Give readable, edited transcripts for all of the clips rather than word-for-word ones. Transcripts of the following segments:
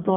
2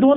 2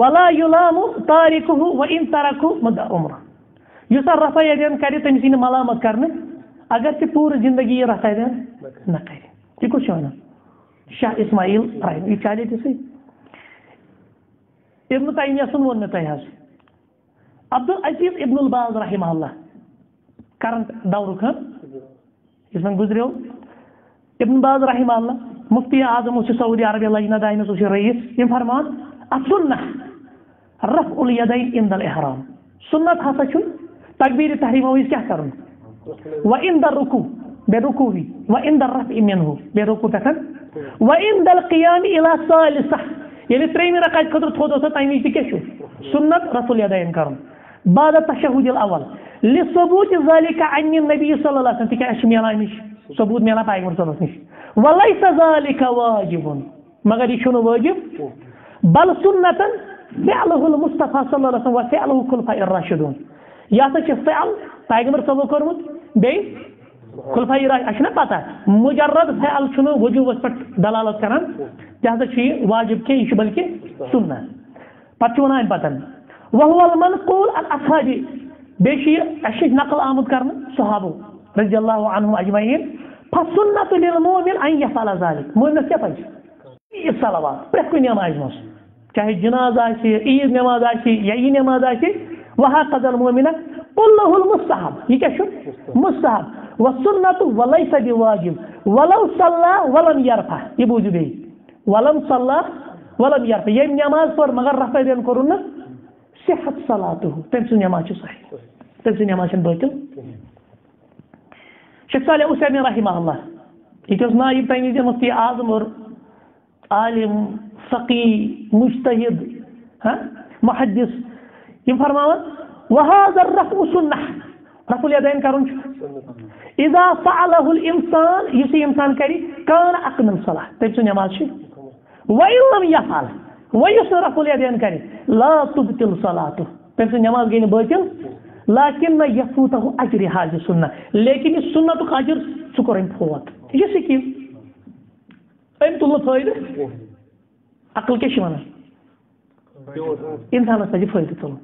ولا يلام تاركه وإن تركه مدى عمره یُس رفع یدین کرِ تٔمِس یی نہٕ ملامت کرنہٕ اگر ژےٚ پوٗرٕ زندگی یہِ رفع یدین نہ کرِ تہِ کُس چھُ وَنان شاہ اسماعیل رحم یہِ چلے تہِ سۭتۍ ابن تیمیہ سُنٛد ووٚن مےٚ تۄہہِ حظ عبدالعزیز ابن الباز رحمہ اللہ کرنٹ دورُک یُس وۄنۍ گُزریو ابن باز رحمہ اللہ مفتی اعظم اوس یہِ سعودی عربیہ لجنہ دائمس اوس یہِ رئیس یِم فرمان السنہ رفع الیدین عند الاحرام سنت ہسا چھُ تکبیر تحریمہ وِزِ کیٛاہ کرُن وعند الرکوع بے رکوعی وعند الرفع منہ بے رکوع پٮ۪ٹھ وعند القیام الى ثالثہ ییٚلہِ ترٛیٚیمہِ رکعت خٲطرٕ تھوٚد اوس تمہِ وِزِ تہِ کیٛاہ چھُ سنت رفع الیدین کرُن بعد التشہد الاول لثبوت ذلك عن النبي صلی اللہ علیہ وسلم تِکیٛازِ اَسہِ چھُ میلان اَمِچ ثبوت میلان پیغمبر صلی اللہ علیہ وسلم نِش وليس ذلك واجب مگر یہِ چھُنہٕ وٲجِب بل سنتن فعله المصطفى صلی اللہ علیہ وسلم وفعله الخلفاء الراشدون یہِ ہسا چھُ فعل پیغمبر صٲبو کوٚرمُت بیٚیہِ خلفاء الراشدون اَسہِ چھُنہ پتہ مجرد فعل چھُنہٕ وجوٗبس پٮ۪ٹھ دلالت کران تہِ ہسا چھُ یہِ واجب کینٛہہ یہِ چھُ بلکہِ سنت پتہٕ چھُ ونان اَمہِ پتن وهو المنقول عن اصحابه بیٚیہِ چھُ یہِ اَسہِ چھُ نقل آمُت کرنہٕ صحابو رضی اللہ عنہم اجمعین فالسنة للمؤمن ان يفعل ذلك مؤمنس کیٛاہ پزِ صلوات پرٛٮ۪تھ کُنہِ نٮ۪مازِ منٛز چاہے جناز آسہِ عیٖد نٮ۪ماز آسہِ یا یہِ نٮ۪ماز آسہِ وهكذا المؤمن كله المستحب یہِ کیٛاہ چھُ مستحب والسنة وليس بواجب ولو صلى ولم يرفع یہِ بوٗزِو بیٚیہِ ولم صلى ولم يرفع ییٚمۍ نٮ۪ماز پٔر مگر رفع یدین کوٚرُن نہٕ صحت صلاتُہ تٔمۍ سٕنٛز نٮ۪ماز چھِ صحیح تٔمۍ سٕنٛز نٮ۪ماز چھَنہٕ باطل شیخ صالح عثیمین رحمہ اللہ یہِ تہِ اوس نایب تمہِ وِزِ مفتی اعظم اور عالم فقی مجتہد محدث یِم فرماوان وهذا الرفع سنة رفع الیدین کرُن چھُ اذا فعله الانسان یُس یہِ انسان کرِ كان اكمل صلاة تٔمۍ سٕنٛز نٮ۪ماز چھِ وإن لم يفعل وۄنۍ یُس نہٕ رفع الیدین کرِ لا تبطل صلاتُہ تٔمۍ سٕنٛز نٮ۪ماز گٔے نہٕ باطل لكن يفوته اجر هذه السنة لیکن یہِ سنتُک اجر سُہ کوٚر أمۍ فوت یہِ چھِ سِکیٖم أمۍ تُل نہٕ فٲیدٕ عقل کیٛاہ چھِ وَنان اِنسانس پزِ فٲیدٕ تُلُن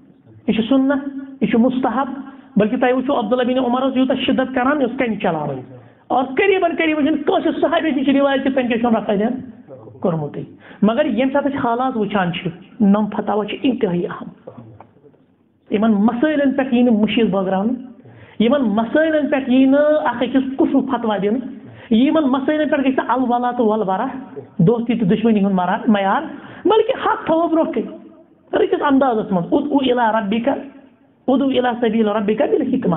یہِ چھُ سنت یہِ چھُ مستحب بلکہِ تۄہہِ وٕچھو عبداللہ بن عمر اوس یوٗتاہ شِدت کران یہِ اوس کَنہِ چلاوان اور قریٖبن چھُنہٕ کٲنٛسہِ صحابی نِش رِوایت تہِ تٔمۍ کیٛاہ چھُ رفع الیدین کوٚرمُتٕے مگر ییٚمہِ ساتہٕ أسۍ حالات وٕچھان چھِ نم فتاوا چھِ اِنتہٲیی اہم یِمن مسٲیلن پٮ۪ٹھ یی نہٕ مُشِر بٲگراونہٕ یِمن مسٲیلن پٮ۪ٹھ یی نہٕ اکھ أکِس کُفر فتوا دِنہٕ یِمن مسٲیلن پٮ۪ٹھ گژھِ نہٕ الولا تہٕ ولبرا دوستی تہٕ دُشمنی ہُنٛد معیار بلکہِ حق تھاوو برونٛٹھ کَنہِ رٔتِس اندازس منٛز ادعو الی ربک ادعو الی سبیل ربک بالحکمہ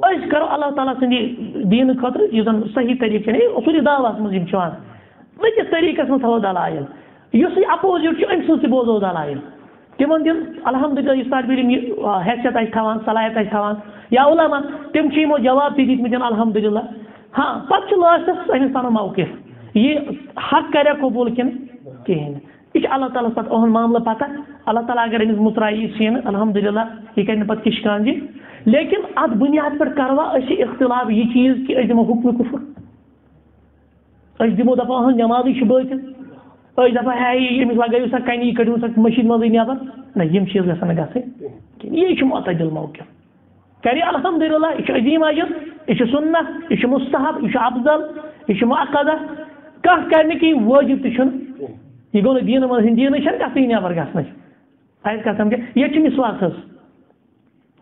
أسۍ کرو اللہ تعالیٰ سٕنٛدِ دیٖنہٕ خٲطرٕ یُس زن صحیح طریٖقہٕ چھُ اصوٗلی دعواہس منٛز یِم چھِ وَنان رٔتِس طریٖقس منٛز تھاوو دلایل یُس یہِ اپوزِٹ چھُ أمۍ سٕنٛز تہِ بوزو دلایل تِمن دِن الحمدللہ یُس طالبہِ علم یہِ حیثیت آسہِ تھاوان صلاحیت آسہِ تھاوان یا علما تِم چھِ یِمو جواب تہِ دِتمٕتۍ الحمدللہ ہاں پتہٕ چھُ لاسٹس أمِس پنُن موقف یہِ حق کریا قبوٗل کِنہٕ کِہیٖنۍ نہٕ یہِ چھُ اللہ تعالیٰ ہس پتہٕ اُہُنٛد معاملہٕ پتہ اللہ تعالیٰ اگر أمِس مُترایی سِنہٕ الحمدللہ یہِ کرِ نہٕ پتہٕ کِشکانجی لیکن اتھ بُنیاد پٮ۪ٹھ کروا أسۍ یہِ اختلاف یہِ چیٖز کہِ أسۍ دِمو حُکمہِ کُفر أسۍ دِمو دپو أہٕنٛز نٮ۪مازٕے چھِ باطل أسۍ دپان ہے أمِس لگٲیِو سا کَنہِ یہِ کٔڑِو سا مٔشیٖد منٛزٕے نٮ۪بر نہ یِم چیٖز گژھن نہٕ گژھٕنۍ کِہیٖنۍ یی چھُ معتدل موقف کرِ الحمدللہ یہِ چھُ عظیٖم اجر یہِ چھُ سنت یہِ چھُ مستحب یہِ چھُ افضل یہِ چھُ مؤکدہ کانٛہہ کرِ نہٕ کِہیٖنۍ وٲجب تہِ چھُنہٕ یہِ گوٚو نہٕ دیٖنہٕ منٛز دیٖنٕچ چھنہٕ کَتھٕے نٮ۪بر گژھنٕچ آیہِ کَتھ سمجھ ییٚتہِ چھِ مسواک حظ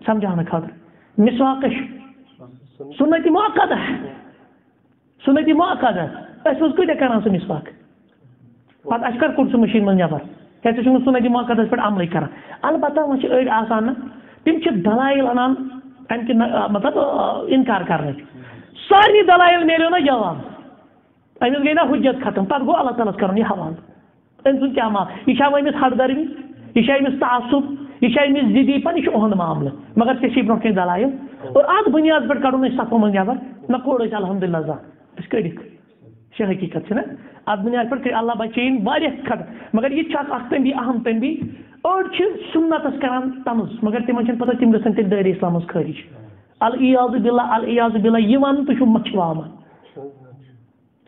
سمجھاونہٕ خٲطرٕ مسواک چھُ سُنتی مؤکدہ أسۍ اوس کۭتیاہ کران سُہ مسواک پتہٕ اَسہِ کر کوٚڑ سُہ مٔشیٖد منٛز نٮ۪بر کیٛازِ ژٕ چھُکھ نہٕ سُنتی مؤکدس پٮ۪ٹھ عملٕے کران البتہ وۄنۍ چھِ أڑۍ آسان نہ تِم چھِ دلایل اَنان اَمہِ کہِ مطلب اِنکار کرنٕچ سارنٕے دلایل نیریو نہ جواب أمِس گٔے نہ حُجت ختم پتہٕ گوٚو اللہ تعالیٰ ہس کرُن یہِ حوالہٕ أمۍ سُنٛد کیٛاہ مال یہِ چھا أمِس ہردرمی یہِ چھا أمِس تعصُب یہِ چھا أمِس ضِدی پن یہِ چھُ اُہُنٛد معاملہٕ مگر ژےٚ چھِ برونٛٹھ کَنہِ دلایل اور اتھ بُنیاد پٮ۪ٹھ کڑُن أسۍ صفو منٛز نٮ۪بر نہ کوٚڑ أسۍ الحمدللہ زانٛہہ أسۍ کٔڑِکھ چھِ حقیٖقت چھِنہ اتھ بُنیاد پٮ۪ٹھ کٔرۍ اللہ بچٲیِن واریاہ خطر مگر یہِ تہِ چھُ اکھ تنبی اہم تنبی أڑۍ چھِ سُنتس کران تمز مگر تِمن چھنہٕ پتہ تِم گژھن تیٚلہِ دٲیرٕ اسلام منٛز خٲرج العیاذ باللہ العیاذ باللہ یہِ وَنُن تُہۍ چھِو مچھِ واوان